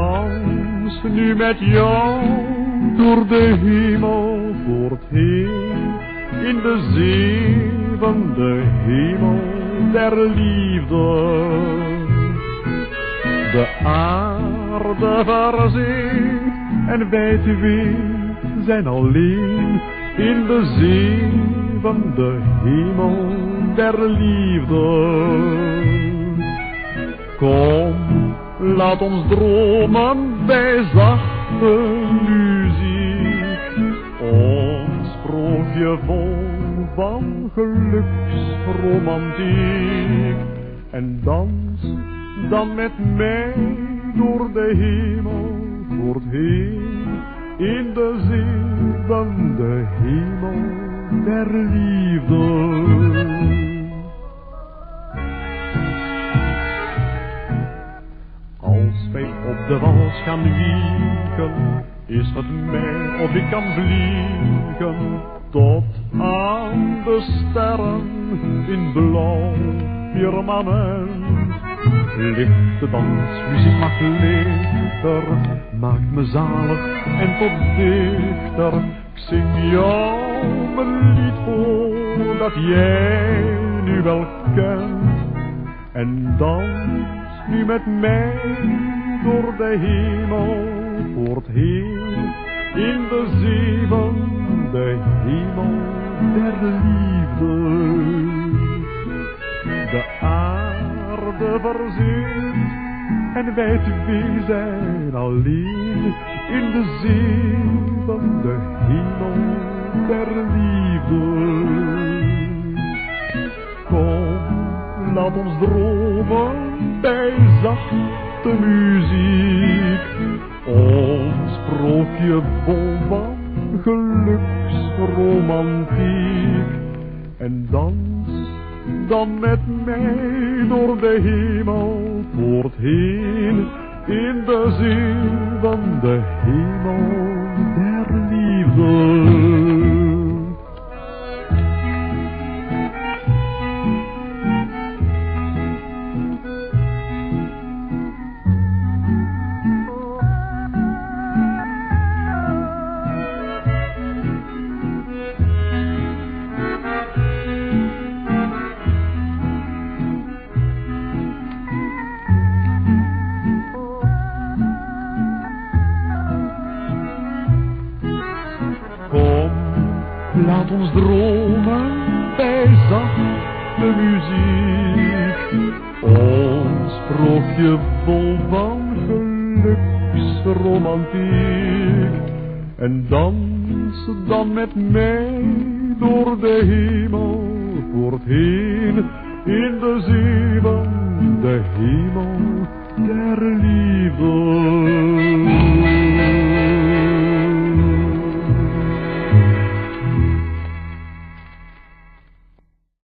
dans nu met jou door de hemel voortheen, in de zevende hemel der liefde. De aarde verzinkt en wij twee zijn alleen in de zevende hemel der liefde. Kom, laat ons dromen bij zachte muziek, ons sprookje vol van geluksromantiek. En dans dan met mij door de hemel voortheen, in de zevende hemel der liefde. Als wij op de wals gaan wieken, is het mij of ik kan vliegen tot aan de sterren in blauw firmament. Lichte dansmuziek maakt lichter, maakt me zalig en tot dichter. Ik zing jou mijn lied voor dat jij nu wel kent. En dans nu met mij door de hemel voortheen, in de zevende hemel der liefde. De aarde verzinkt en wij twee zijn alleen in de zevende hemel der liefde. Kom, laat ons dromen bij zachte muziek, ons sprookje vol van geluksromantiek. En dans dan met mij door de hemel voortheen, in de zevende hemel der liefde. Laat ons dromen bij zachte muziek, ons sprookje vol van geluksromantiek. En dans dan met mij door de hemel voortheen, in de zevende hemel der liefde.